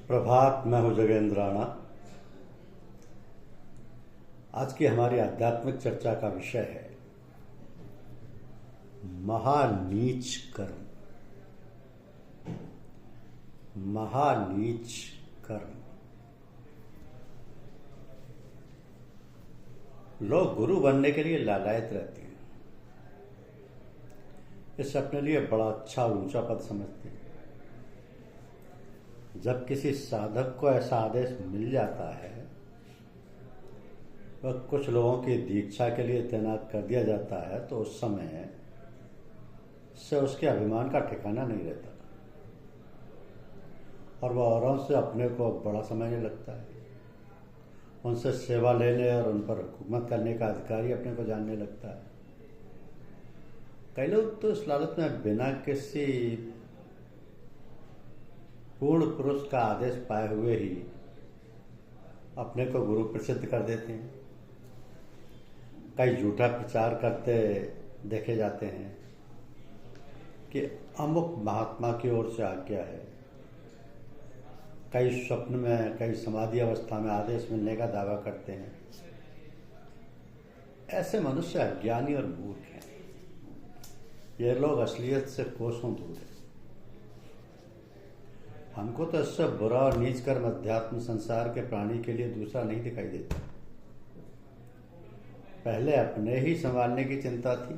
प्रभात। मैं हूं जगेंद्र राणा। आज की हमारी आध्यात्मिक चर्चा का विषय है महानीच कर्म। महानीच कर्म। लोग गुरु बनने के लिए लालायत रहते हैं। इसे अपने लिए बड़ा अच्छा ऊंचा पद समझते हैं। जब किसी साधक को ऐसा आदेश मिल जाता है, वह कुछ लोगों की दीक्षा के लिए तैनात कर दिया जाता है, तो उस समय से उसके अभिमान का ठिकाना नहीं रहता और वह औरों से अपने को बड़ा समझने लगता है। उनसे सेवा लेने और उन पर हुकूमत करने का अधिकारी अपने को जानने लगता है। कई लोग तो इस लालच में बिना किसी पूर्ण पुरुष का आदेश पाए हुए ही अपने को गुरु प्रसिद्ध कर देते हैं। कई झूठा प्रचार करते देखे जाते हैं कि अमुक महात्मा की ओर से आज्ञा है। कई स्वप्न में, कई समाधि अवस्था में आदेश मिलने का दावा करते हैं। ऐसे मनुष्य अज्ञानी और मूर्ख हैं। ये लोग असलियत से कोसों दूर हैं। हमको तो इससे बुरा और नीच कर्म अध्यात्म संसार के प्राणी के लिए दूसरा नहीं दिखाई देता। पहले अपने ही संभालने की चिंता थी,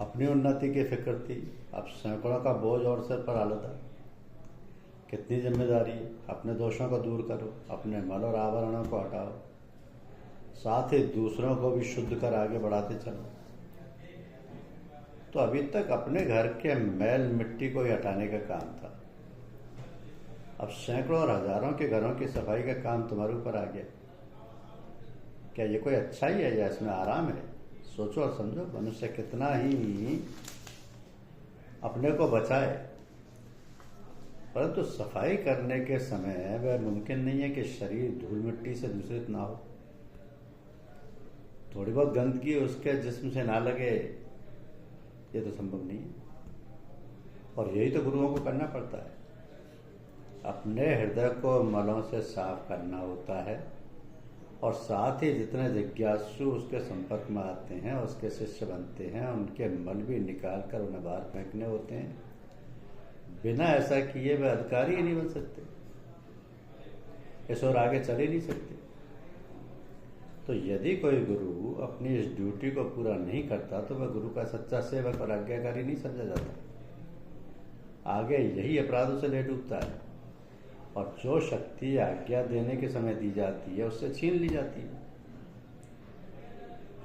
अपनी उन्नति की फिक्र थी। अब सैकड़ों का बोझ और सिर पर आलता। कितनी जिम्मेदारी है। अपने दोषों को दूर करो, अपने मल और आवरणों को हटाओ, साथ ही दूसरों को भी शुद्ध कर आगे बढ़ाते चलो। तो अभी तक अपने घर के मैल मिट्टी को ही हटाने का काम था। अब सैकड़ों और हजारों के घरों की सफाई का काम तुम्हारे ऊपर आ गया। क्या ये कोई अच्छाई है या इसमें आराम है? सोचो और समझो। मनुष्य कितना ही अपने को बचाए, परंतु सफाई करने के समय वह मुमकिन नहीं है कि शरीर धूल मिट्टी से दूषित ना हो। थोड़ी बहुत गंदगी उसके जिस्म से ना लगे, ये तो संभव नहीं है। और यही तो गुरुओं को करना पड़ता है। अपने हृदय को मलों से साफ करना होता है और साथ ही जितने जिज्ञासु उसके संपर्क में आते हैं, उसके शिष्य बनते हैं, उनके मल भी निकाल कर उन्हें बाहर फेंकने होते हैं। बिना ऐसा किए वे अधिकारी ही नहीं बन सकते, इस और आगे चल ही नहीं सकते। तो यदि कोई गुरु अपनी इस ड्यूटी को पूरा नहीं करता, तो वह गुरु का सच्चा सेवक और आज्ञाकारी नहीं समझा जाता। आगे यही अपराध उसे ले डूबता है और जो शक्ति आज्ञा देने के समय दी जाती है, उससे छीन ली जाती है।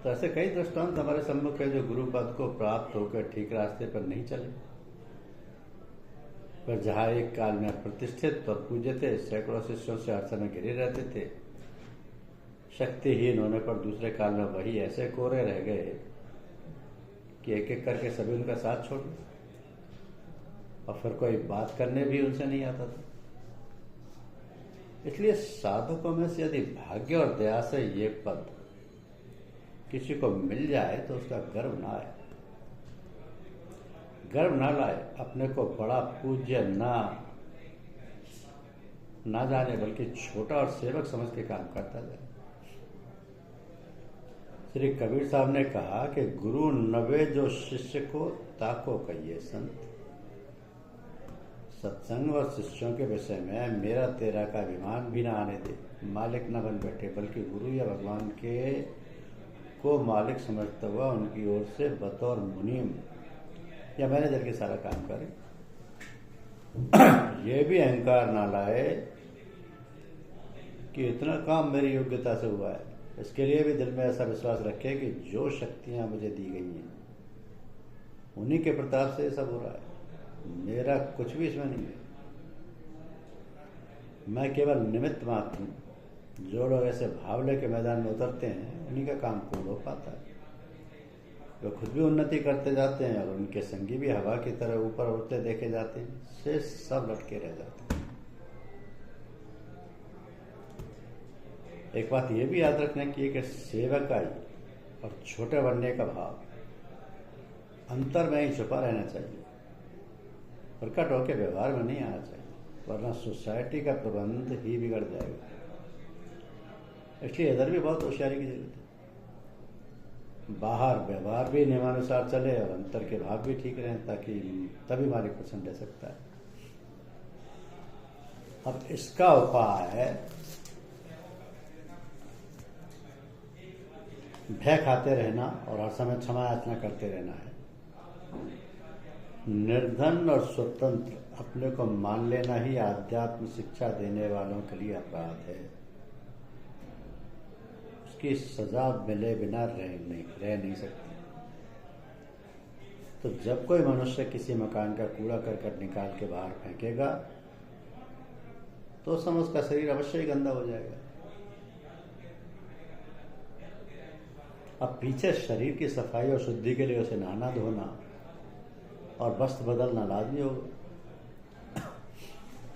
तो ऐसे कई दृष्टांत हमारे सम्मुख है जो गुरु पद को प्राप्त होकर ठीक रास्ते पर नहीं चले, पर जहाँ एक काल में प्रतिष्ठित और पूज्य थे, सैकड़ों शिष्यों से हर समय घिरे रहते थे, शक्तिहीन होने पर दूसरे काल में वही ऐसे कोरे रह गए कि एक एक करके सभी उनका साथ छोड़ दिया और फिर कोई बात करने भी उनसे नहीं आता था। इसलिए साधकों में से यदि भाग्य और दया से ये पद किसी को मिल जाए तो उसका गर्व ना आए, गर्व ना लाए, अपने को बड़ा पूज्य ना जाने, बल्कि छोटा और सेवक समझ के काम करता जाए। श्री कबीर साहब ने कहा कि गुरु नवे जो शिष्य को ताको कहिए संत। सत्संग और शिष्यों के विषय में मेरा तेरा का अभिमान भी ना आने दे। मालिक न बन बैठे, बल्कि गुरु या भगवान के को मालिक समझता हुआ उनकी ओर से बतौर मुनीम या मैनेजर के सारा काम करे। ये भी अहंकार ना लाए कि इतना काम मेरी योग्यता से हुआ है। इसके लिए भी दिल में ऐसा विश्वास रखे कि जो शक्तियां मुझे दी गई हैं, उन्हीं के प्रताप से सब हो रहा है। मेरा कुछ भी इसमें नहीं है। मैं केवल निमित्त मात्र हूँ। जो लोग ऐसे भाव लेके मैदान में उतरते हैं, उन्हीं का काम पूर्ण हो पाता है। वे खुद भी उन्नति करते जाते हैं और उनके संगी भी हवा की तरह ऊपर उड़ते देखे जाते हैं। शेष सब लटके रह जाते हैं। एक बात यह भी याद रखने की है कि सेवकाई और छोटे बनने का भाव अंतर में ही छुपा रहना चाहिए, प्रकट होकर व्यवहार में नहीं आना चाहिए। वरना सोसाइटी का प्रबंध ही बिगड़ जाएगा। इसलिए इधर भी बहुत होशियारी की जरूरत है। बाहर व्यवहार भी नियमानुसार चले और अंतर के भाव भी ठीक रहें, ताकि तभी मालिक प्रसन्न रह सकता है। अब इसका उपाय भय खाते रहना और हर समय क्षमा याचना करते रहना है। निर्धन और स्वतंत्र अपने को मान लेना ही आध्यात्म शिक्षा देने वालों के लिए अपराध है। उसकी सजा मिले बिना रह नहीं सकती। तो जब कोई मनुष्य किसी मकान का कूड़ा करकट निकाल के बाहर फेंकेगा तो समय उसका शरीर अवश्य ही गंदा हो जाएगा। अब पीछे शरीर की सफाई और शुद्धि के लिए उसे नहाना धोना और वस्त्र बदलना लाजमी होगा।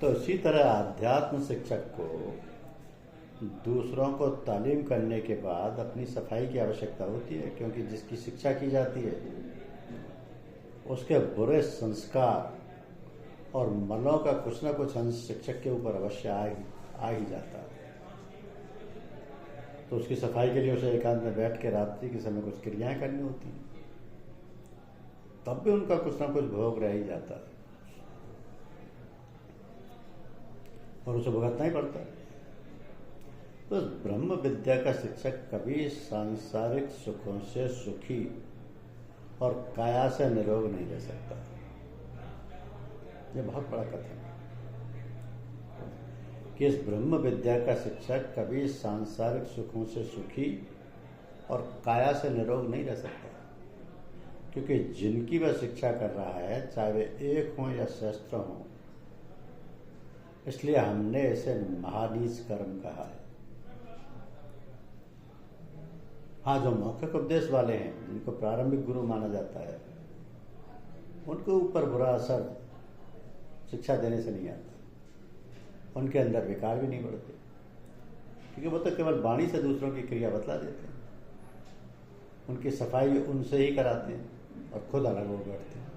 तो इसी तरह आध्यात्म शिक्षक को दूसरों को तालीम करने के बाद अपनी सफाई की आवश्यकता होती है, क्योंकि जिसकी शिक्षा की जाती है उसके बुरे संस्कार और मलों का कुछ न कुछ अंश शिक्षक के ऊपर अवश्य आ ही जाता है। तो उसकी सफाई के लिए उसे एकांत में बैठ के रात्रि के समय कुछ क्रियाएं करनी होती हैं, तब भी उनका कुछ ना कुछ भोग रह ही जाता है और उसे भुगतना ही पड़ता है। तो ब्रह्म विद्या का शिक्षक कभी सांसारिक सुखों से सुखी और काया से निरोग नहीं रह सकता। यह बहुत बड़ा कथन है कि इस ब्रह्म विद्या का शिक्षक कभी सांसारिक सुखों से सुखी और काया से निरोग नहीं रह सकता, क्योंकि जिनकी वह शिक्षा कर रहा है, चाहे वे एक हों या सहस्त्र हों, इसलिए हमने इसे महानीच कर्म कहा है। हाँ, जो मौखिक उपदेश वाले हैं, जिनको प्रारंभिक गुरु माना जाता है, उनके ऊपर बुरा असर शिक्षा देने से नहीं आता। उनके अंदर विकार भी नहीं बढ़ते, क्योंकि वो तो केवल वाणी से दूसरों की क्रिया बतला देते हैं। उनकी सफाई उनसे ही कराते हैं और खुद अलग हो बैठते हैं।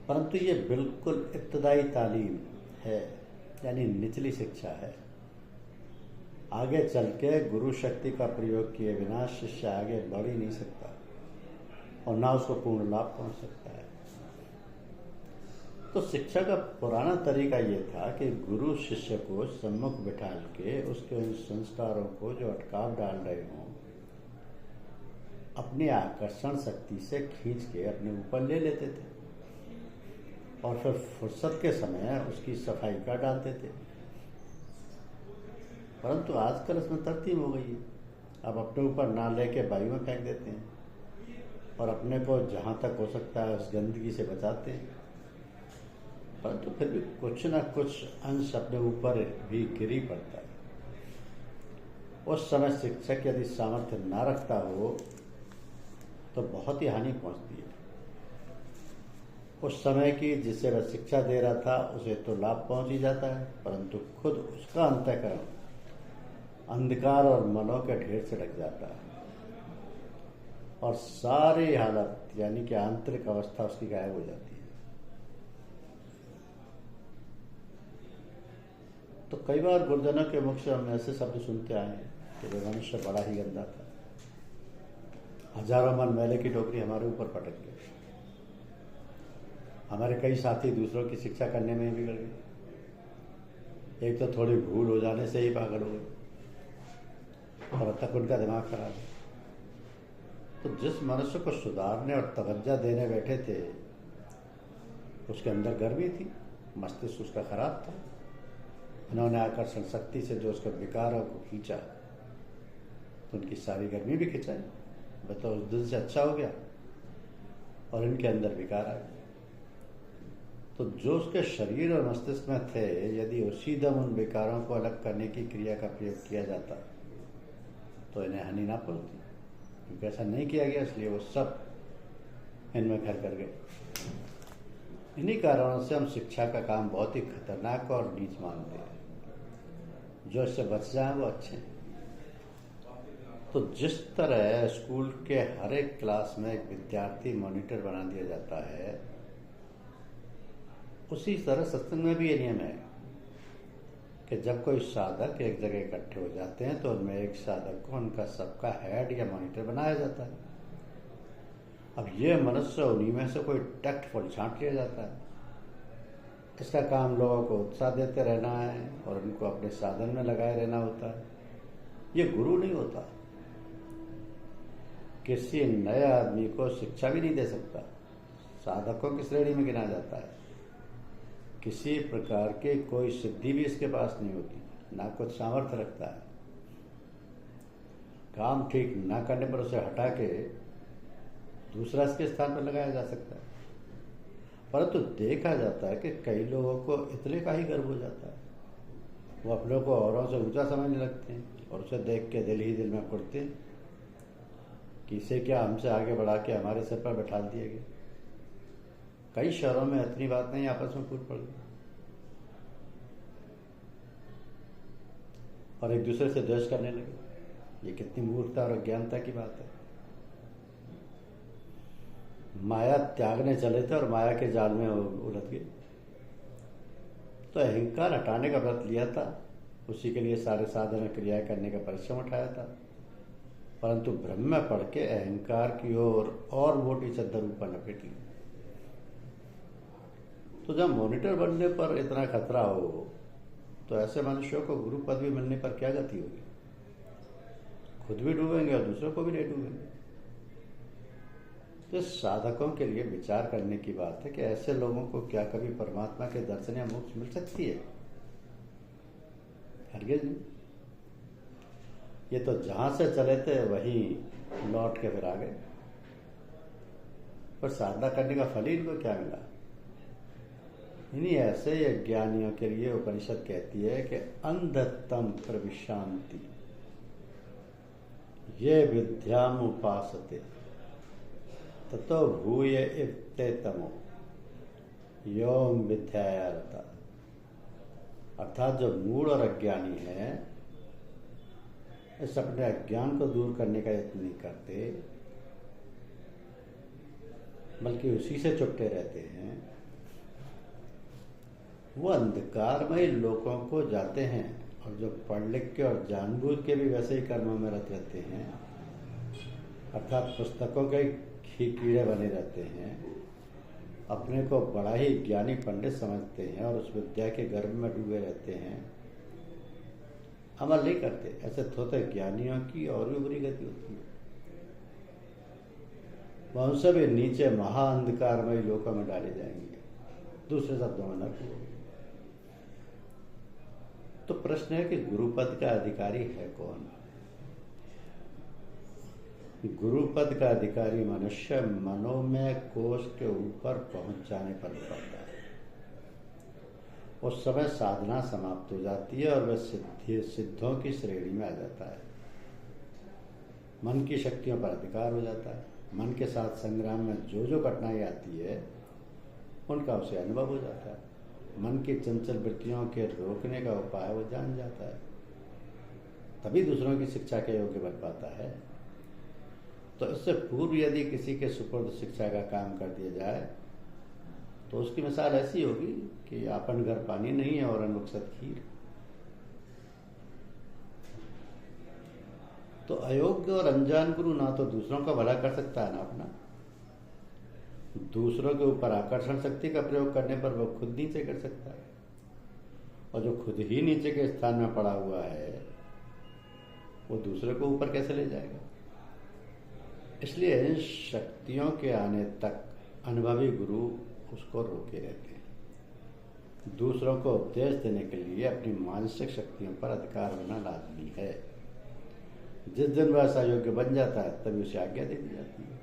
परंतु ये बिल्कुल इब्तदाई तालीम है, यानी निचली शिक्षा है। आगे चल के गुरु शक्ति का प्रयोग किए बिना शिष्य आगे बढ़ ही नहीं सकता और ना उसको पूर्ण लाभ पहुंच सकता है। तो शिक्षा का पुराना तरीका ये था कि गुरु शिष्य को सम्मुख बिठाल के उसके उन संस्कारों को जो अटकाव डाल रहे हों, अपनी आकर्षण शक्ति से खींच के अपने ऊपर ले लेते थे और फिर फुर्सत के समय उसकी सफाई कर डालते थे। परंतु आजकल इसमें तरतीब हो गई है। अब अपने ऊपर ना लेके वायु में फेंक देते हैं और अपने को जहाँ तक हो सकता है उस गंदगी से बचाते हैं। परंतु फिर भी कुछ ना कुछ अंश अपने ऊपर भी गिर ही पड़ता है। उस समय शिक्षक यदि सामर्थ्य ना रखता हो तो बहुत ही हानि पहुंचती है। उस समय की जिसे वह शिक्षा दे रहा था उसे तो लाभ पहुंच ही जाता है, परंतु खुद उसका अंतःकरण अंधकार और मनों के ढेर से ढक जाता है और सारी हालत यानी कि आंतरिक अवस्था उसकी गायब हो जाती है। तो कई बार गुरुजनों के मुख से हम ऐसे शब्द सुनते आए हैं कि वह मनुष्य बड़ा ही गंदा था, हजारों मन मैले की टोकरी हमारे ऊपर पटक गई। हमारे कई साथी दूसरों की शिक्षा करने में ही बिगड़ गए। एक तो थोड़ी भूल हो जाने से ही पागल हो गए और अब तक उनका दिमाग खराब है। तो जिस मनुष्य को सुधारने और तवज्जो देने बैठे थे उसके अंदर गर्मी थी, मस्तिष्क उसका खराब था। इन्होंने आकर्षण शक्ति से जो उसके विकारों को खींचा तो उनकी सारी गर्मी भी खिंचाई। वह तो उस दिन से अच्छा हो गया और इनके अंदर विकार आ गए। तो जो उसके शरीर और मस्तिष्क में थे, यदि उसी दम उन विकारों को अलग करने की क्रिया का प्रयोग किया जाता तो इन्हें हानि ना पहुंचती, क्योंकि ऐसा नहीं किया गया, इसलिए वो सब इनमें घर कर गए। इन्हीं कारणों से हम शिक्षा का काम बहुत ही खतरनाक और नीच मानते हैं। जो इससे बच जाए वो अच्छे हैं। तो जिस तरह स्कूल के हर एक क्लास में एक विद्यार्थी मॉनिटर बना दिया जाता है, उसी तरह सत्संग में भी ये नियम है कि जब कोई साधक एक जगह इकट्ठे हो जाते हैं तो उनमें एक साधक को उनका सबका हेड या मॉनिटर बनाया जाता है। अब ये मनुष्य उन्हीं में से कोई टैक्टफुल छांट लिया जाता है। इसका काम लोगों को उत्साह देते रहना है और उनको अपने साधन में लगाए रहना होता है। ये गुरु नहीं होता। किसी नए आदमी को शिक्षा भी नहीं दे सकता, साधकों की श्रेणी में गिना जाता है। किसी प्रकार की कोई सिद्धि भी इसके पास नहीं होती, ना कुछ सामर्थ्य रखता है। काम ठीक ना करने पर उसे हटा के दूसरा इसके स्थान पर लगाया जा सकता है। परंतु देखा जाता है कि कई लोगों को इतने का ही गर्व हो जाता है, वो अपने को औरों से ऊंचा समझने लगते हैं और उसे देख के दिल ही दिल में पड़ते हैं कि इसे क्या हमसे आगे बढ़ा के हमारे सिर पर बैठा दिए गए। कई शहरों में इतनी बात नहीं आपस में फूट पड़ गई और एक दूसरे से द्वेष करने लगे। ये कितनी मूर्खता और अज्ञानता की बात है। माया त्यागने चले थे और माया के जाल में उलझ गए। तो अहंकार हटाने का व्रत लिया था, उसी के लिए सारे साधन क्रियाएं करने का परिश्रम उठाया था, परंतु भ्रम में पड़ के अहंकार की ओर और मोटी चद्दर ऊपर लपेट ली। तो जब मॉनिटर बनने पर इतना खतरा हो तो ऐसे मनुष्यों को गुरु पदवी मिलने पर क्या गति होगी? खुद भी डूबेंगे और दूसरों को भी नहीं डूबेंगे। तो साधकों के लिए विचार करने की बात है कि ऐसे लोगों को क्या कभी परमात्मा के दर्शन या मोक्ष मिल सकती है? हरगिज नहीं। ये तो जहां से चले थे वहीं लौट के फिर आ गए। पर साधना करने का फल ही इनको क्या मिला? इन्हीं ऐसे ज्ञानियों के लिए उपनिषद कहती है कि अंधतम प्रविशांति ये विद्याम उपासते ततो भूय इत्ते तमो योम विद्यायारता। अर्थात जो मूढ़ और अज्ञानी है, इस अपने अज्ञान को दूर करने का यत्न नहीं करते, बल्कि उसी से चुपटे रहते हैं, वो अंधकारमय लोगों को जाते हैं। और जो पढ़ लिख के और जानबूझ के भी वैसे ही कर्मों में रत रहते हैं, अर्थात पुस्तकों के ही कीड़े बने रहते हैं, अपने को बड़ा ही ज्ञानी पंडित समझते हैं और उस विद्या के गर्भ में डूबे रहते हैं, अमल नहीं करते। ऐसे थोड़े ज्ञानियों की और भी बुरी गति होती है। वह उनसे भी नीचे महाअंधकारमय लोकों में डाले जाएंगे, दूसरे शब्दों में नरक। तो प्रश्न है कि गुरुपद का अधिकारी है कौन? गुरुपद का अधिकारी मनुष्य मनोमय कोश के ऊपर पहुंच जाने पर पड़ता है। उस समय साधना समाप्त हो जाती है और वह सिद्धों की श्रेणी में आ जाता है। मन की शक्तियों पर अधिकार हो जाता है। मन के साथ संग्राम में जो जो कठिनाई आती है उनका उसे अनुभव हो जाता है। मन की चंचल वृत्तियों के रोकने का उपाय वो जान जाता है, तभी दूसरों की शिक्षा के योग्य बन पाता है। तो इससे पूर्व यदि किसी के सुपुर्द शिक्षा का काम कर दिया जाए तो उसकी मिसाल ऐसी होगी कि आपन घर पानी नहीं है और अनबख्शत खीर। तो अयोग्य और अनजान गुरु ना तो दूसरों का भला कर सकता है ना अपना। दूसरों के ऊपर आकर्षण शक्ति का प्रयोग करने पर वह खुद नीचे कर सकता है, और जो खुद ही नीचे के स्थान में पड़ा हुआ है वो दूसरे को ऊपर कैसे ले जाएगा? इसलिए शक्तियों के आने तक अनुभवी गुरु उसको रोके रहते हैं। दूसरों को उपदेश देने के लिए अपनी मानसिक शक्तियों पर अधिकार होना लाजमी है। जिस दिन वह ऐसा योग्य बन जाता है तभी उसे आज्ञा दे दी जाती है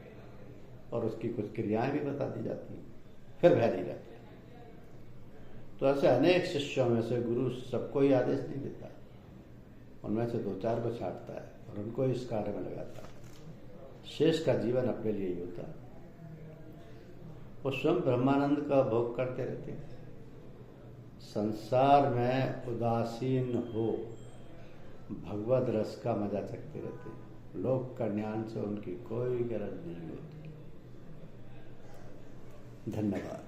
और उसकी कुछ क्रियाएं भी बता दी जाती हैं, फिर भय नहीं रहती। तो ऐसे अनेक शिष्यों में से गुरु सबको ही आदेश नहीं देता, उनमें से 2-4 को छांटता है और उनको इस कार्य में लगाता है। शेष का जीवन अपने लिए ही होता है। वो स्वयं ब्रह्मानंद का भोग करते रहते हैं। संसार में उदासीन हो भगवद रस का मजा चखते रहते हैं। लोक कल्याण से उनकी कोई गरज नहीं होती। धन्यवाद।